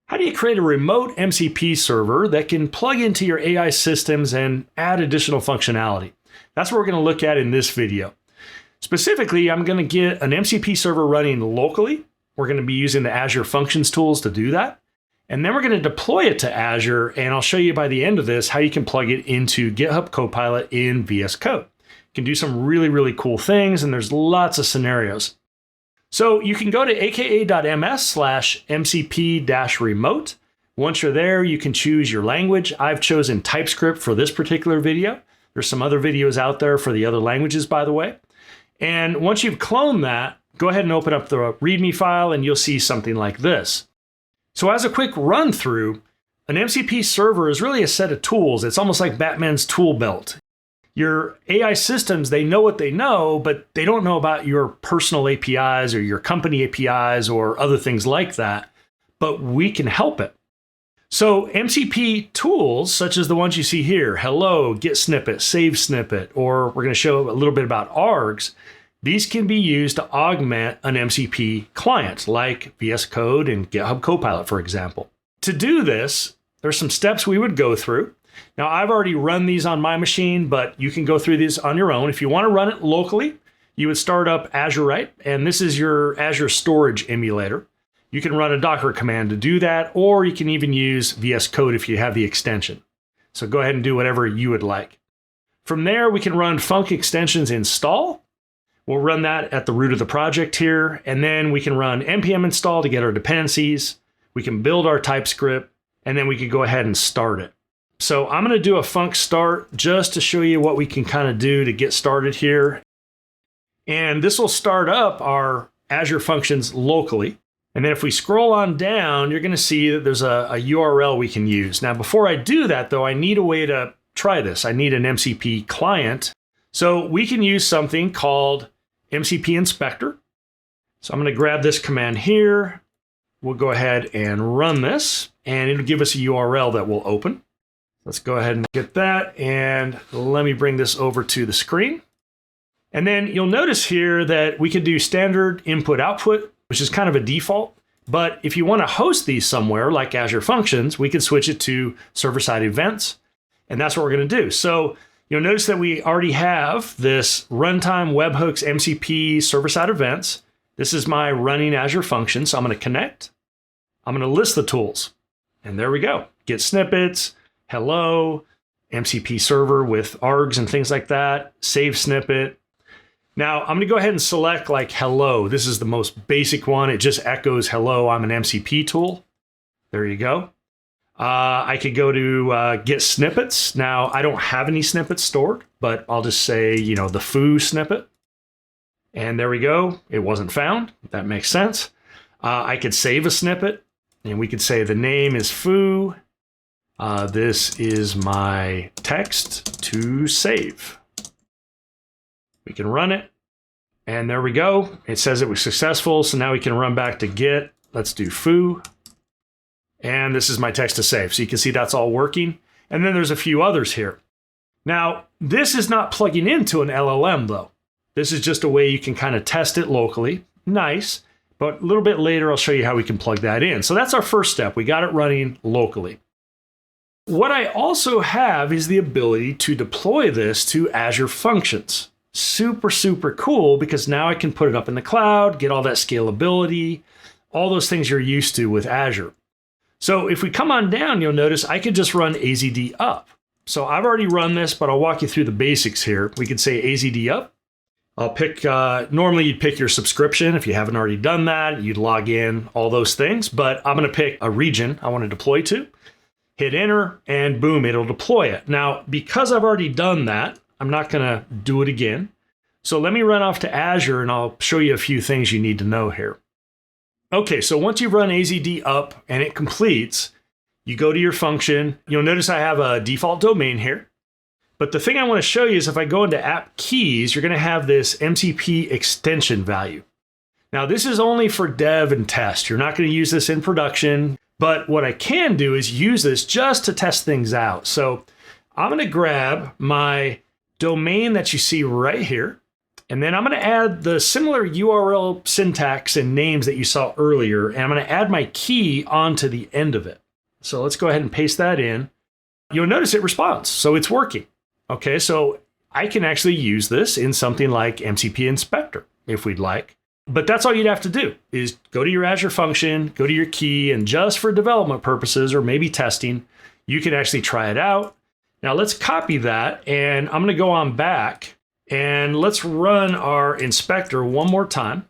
How do you create a remote MCP server that can plug into your AI systems and add additional functionality? That's what we're going to look at in this video. Specifically, I'm going to get an MCP server running locally. We're going to be using the Azure Functions tools to do that. And then we're going to deploy it to Azure, and I'll show you by the end of this how you can plug it into GitHub Copilot in VS Code. You can do some really, really cool things, and there's lots of scenarios. So you can go to aka.ms/mcp-remote. Once you're there, you can choose your language. I've chosen TypeScript for this particular video. There's some other videos out there for the other languages, by the way. And once you've cloned that, go ahead and open up the README file, and you'll see something like this. So as a quick run through, an MCP server is really a set of tools. It's almost like Batman's tool belt. Your AI systems, they know what they know, but they don't know about your personal APIs or your company APIs or other things like that, but we can help it. So MCP tools, such as the ones you see here, hello, get snippet, save snippet, or we're going to show a little bit about args. These can be used to augment an MCP client like VS Code and GitHub Copilot, for example. To do this, there's some steps we would go through. Now, I've already run these on my machine, but you can go through these on your own. If you want to run it locally, you would start up Azure, and this is your Azure storage emulator. You can run a Docker command to do that, or you can even use VS Code if you have the extension. So go ahead and do whatever you would like. From there, we can run func extensions install. We'll run that at the root of the project here, and then we can run npm install to get our dependencies. We can build our TypeScript, and then we can go ahead and start it. So I'm going to do a func start just to show you what we can kind of do to get started here. And this will start up our Azure Functions locally. And then if we scroll on down, you're going to see that there's a URL we can use. Now, before I do that, though, I need a way to try this. I need an MCP client. So we can use something called MCP Inspector. So I'm going to grab this command here. We'll go ahead and run this, and it'll give us a URL that will open. Let's go ahead and get that, and let me bring this over to the screen. And then you'll notice here that we can do standard input-output, which is kind of a default. But if you want to host these somewhere, like Azure Functions, we can switch it to server-side events, and that's what we're going to do. So you'll notice that we already have this runtime webhooks MCP server-side events. This is my running Azure function, so I'm going to connect. I'm going to list the tools, and there we go. Get snippets, hello, MCP server with args and things like that, save snippet. Now, I'm going to go ahead and select like hello. This is the most basic one. It just echoes hello, I'm an MCP tool. There you go. I could go to get snippets. Now, I don't have any snippets stored, but I'll just say, the foo snippet. And there we go. It wasn't found. That makes sense. I could save a snippet, and we could say the name is foo. This is my text to save. We can run it, and there we go. It says it was successful, so now we can run back to Git. Let's do foo, and this is my text to save. So you can see that's all working, and then there's a few others here. Now, this is not plugging into an LLM, though. This is just a way you can kind of test it locally. Nice, but a little bit later, I'll show you how we can plug that in. So that's our first step. We got it running locally. What I also have is the ability to deploy this to Azure Functions. Super, super cool, because now I can put it up in the cloud, get all that scalability, all those things you're used to with Azure. So if we come on down, you'll notice I could just run azd up. So I've already run this, but I'll walk you through the basics here. We could say azd up. I'll pick, normally you'd pick your subscription. If you haven't already done that, you'd log in, all those things, but I'm going to pick a region I want to deploy to. Hit enter, and boom, it'll deploy it. Now, because I've already done that, I'm not going to do it again. So let me run off to Azure, and I'll show you a few things you need to know here. Okay, so once you've run azd up and it completes, you go to your function. You'll notice I have a default domain here. But the thing I want to show you is if I go into app keys, you're going to have this MCP extension value. Now, this is only for dev and test. You're not going to use this in production. But what I can do is use this just to test things out. So I'm going to grab my domain that you see right here, And then I'm going to add the similar URL syntax and names that you saw earlier, and I'm going to add my key onto the end of it. So let's go ahead and paste that in. You'll notice it responds, so it's working. Okay, so I can actually use this in something like MCP Inspector if we'd like. But that's all you'd have to do is go to your Azure function, go to your key, and just for development purposes or maybe testing, you can actually try it out. Now let's copy that, and I'm going to go on back and let's run our inspector one more time.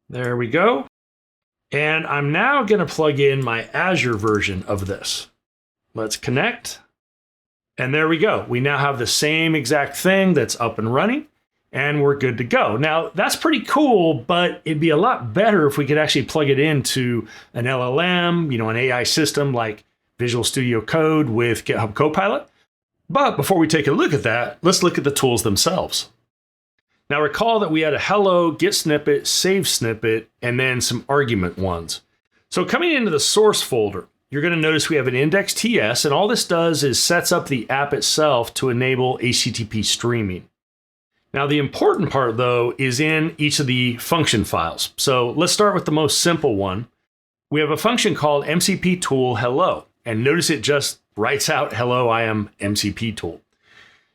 There we go. And I'm now going to plug in my Azure version of this. Let's connect. And there we go. We now have the same exact thing that's up and running, and we're good to go. Now, that's pretty cool, but it'd be a lot better if we could actually plug it into an LLM, an AI system like Visual Studio Code with GitHub Copilot. But before we take a look at that, let's look at the tools themselves. Now recall that we had a hello, get snippet, save snippet, and then some argument ones. So coming into the source folder, you're going to notice we have an index.ts, and all this does is sets up the app itself to enable HTTP streaming. Now the important part though is in each of the function files. So let's start with the most simple one. We have a function called MCP tool hello, and notice it just writes out hello, I am MCP tool.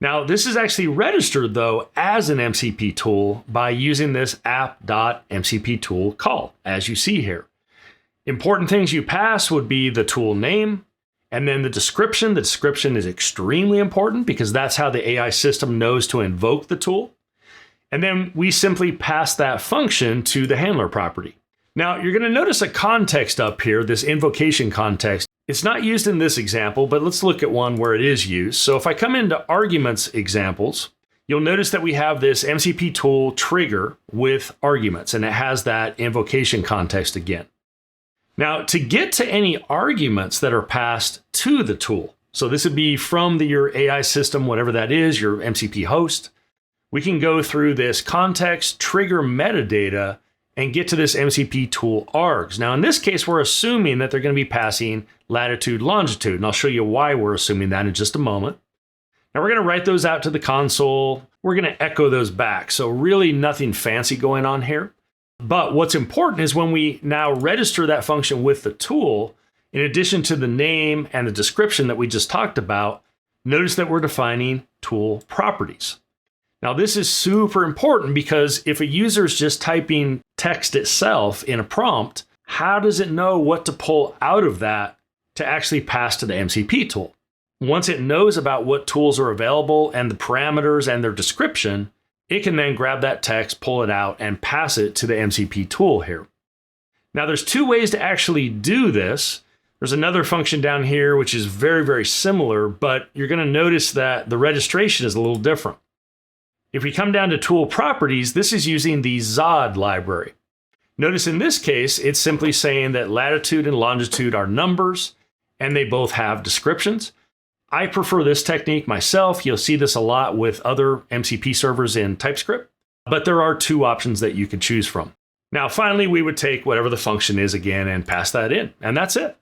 Now, this is actually registered, though, as an MCP tool by using this app.mcp tool call, as you see here. Important things you pass would be the tool name, and then the description. The description is extremely important because that's how the AI system knows to invoke the tool. And then we simply pass that function to the handler property. Now, you're going to notice a context up here, this invocation context. It's not used in this example, but let's look at one where it is used. So if I come into arguments examples, you'll notice that we have this MCP tool trigger with arguments, and it has that invocation context again. Now, to get to any arguments that are passed to the tool, so this would be from your AI system, whatever that is, your MCP host, we can go through this context, trigger metadata, and get to this MCP tool args. Now, in this case, we're assuming that they're going to be passing latitude, longitude, and I'll show you why we're assuming that in just a moment. Now, we're going to write those out to the console. We're going to echo those back. So really nothing fancy going on here. But what's important is when we now register that function with the tool, in addition to the name and the description that we just talked about, notice that we're defining tool properties. Now, this is super important because if a user is just typing text itself in a prompt, how does it know what to pull out of that to actually pass to the MCP tool? Once it knows about what tools are available and the parameters and their description, it can then grab that text, pull it out, and pass it to the MCP tool here. Now, there's two ways to actually do this. There's another function down here which is very, very similar, but you're going to notice that the registration is a little different. If we come down to tool properties, this is using the Zod library. Notice in this case, it's simply saying that latitude and longitude are numbers, and they both have descriptions. I prefer this technique myself. You'll see this a lot with other MCP servers in TypeScript, but there are two options that you could choose from. Now, finally, we would take whatever the function is again and pass that in, and that's it.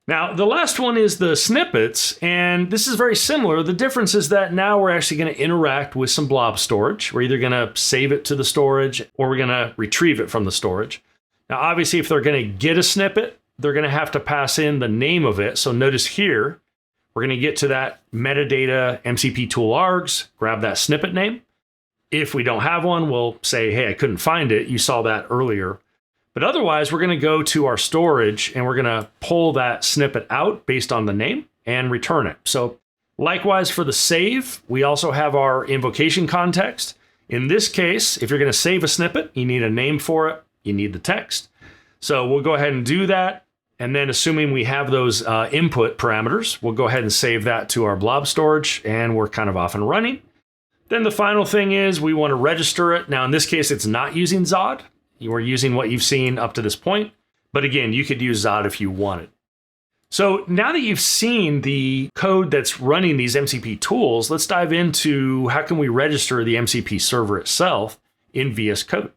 Now, the last one is the snippets, and this is very similar. The difference is that now we're actually going to interact with some blob storage. We're either going to save it to the storage or we're going to retrieve it from the storage. Now, obviously, if they're going to get a snippet, they're going to have to pass in the name of it. So notice here, we're going to get to that metadata MCP tool args, grab that snippet name. If we don't have one, we'll say, hey, I couldn't find it. You saw that earlier. But otherwise, we're going to go to our storage and we're going to pull that snippet out based on the name and return it. So likewise for the save, we also have our invocation context. In this case, if you're going to save a snippet, you need a name for it. You need the text. So we'll go ahead and do that. And then assuming we have those input parameters, we'll go ahead and save that to our blob storage and we're kind of off and running. Then the final thing is we want to register it. Now in this case, it's not using Zod. You are using what you've seen up to this point. But again, you could use Zod if you wanted. So now that you've seen the code that's running these MCP tools, let's dive into how can we register the MCP server itself in VS Code.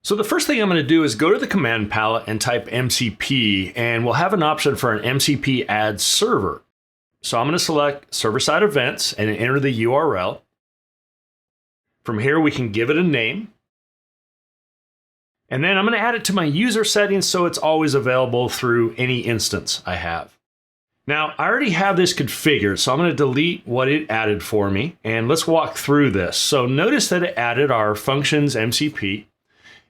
So the first thing I'm going to do is go to the command palette and type MCP, and we'll have an option for an MCP add server. So I'm going to select server-side events and enter the URL. From here, we can give it a name. And then I'm going to add it to my user settings so it's always available through any instance I have. Now, I already have this configured, so I'm going to delete what it added for me, and let's walk through this. So notice that it added our functions MCP,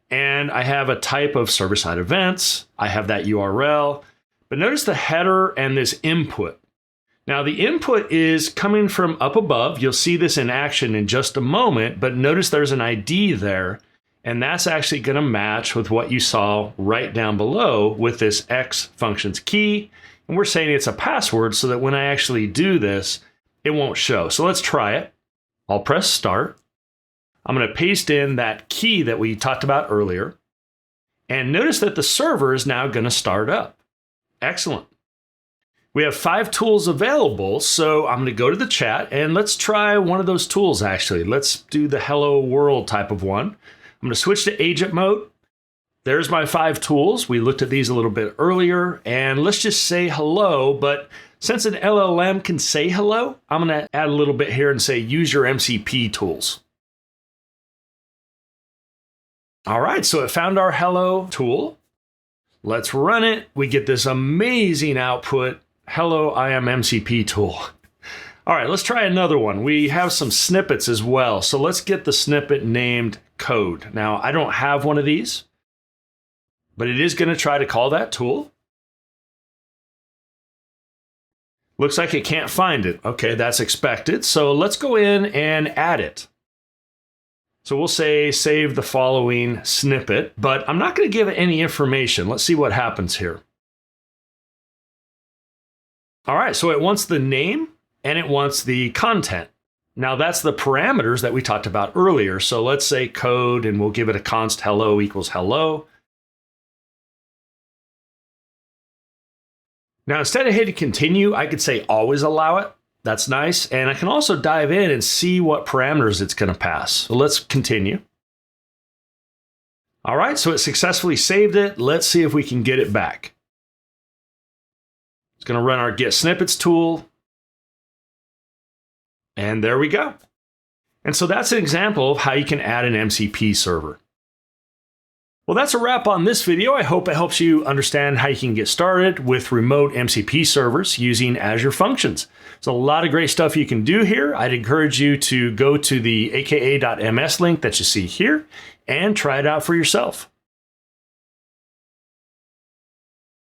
and I have a type of server-side events. I have that URL, but notice the header and this input. Now, the input is coming from up above. You'll see this in action in just a moment, but notice there's an ID there, and that's actually going to match with what you saw right down below with this X functions key. And we're saying it's a password so that when I actually do this, it won't show. So let's try it. I'll press start. I'm going to paste in that key that we talked about earlier. And notice that the server is now going to start up. Excellent. We have 5 tools available, so I'm going to go to the chat and let's try one of those tools actually. Let's do the hello world type of one. I'm going to switch to agent mode. There's my 5 tools. We looked at these a little bit earlier, and let's just say hello. But since an LLM can say hello, I'm going to add a little bit here and say use your MCP tools. All right, so it found our hello tool. Let's run it. We get this amazing output. Hello, I am MCP tool. All right, let's try another one. We have some snippets as well. So let's get the snippet named code. Now, I don't have one of these, but it is going to try to call that tool. Looks like it can't find it. Okay, that's expected. So let's go in and add it. So we'll say save the following snippet, but I'm not going to give it any information. Let's see what happens here. All right, so it wants the name and it wants the content. Now that's the parameters that we talked about earlier. So let's say code and we'll give it a const hello equals hello. Now, instead of hitting continue, I could say always allow it. That's nice. And I can also dive in and see what parameters it's going to pass. So let's continue. All right, so it successfully saved it. Let's see if we can get it back. It's going to run our get snippets tool. And there we go. And so that's an example of how you can add an MCP server. Well, that's a wrap on this video. I hope it helps you understand how you can get started with remote MCP servers using Azure Functions. There's a lot of great stuff you can do here. I'd encourage you to go to the aka.ms link that you see here and try it out for yourself.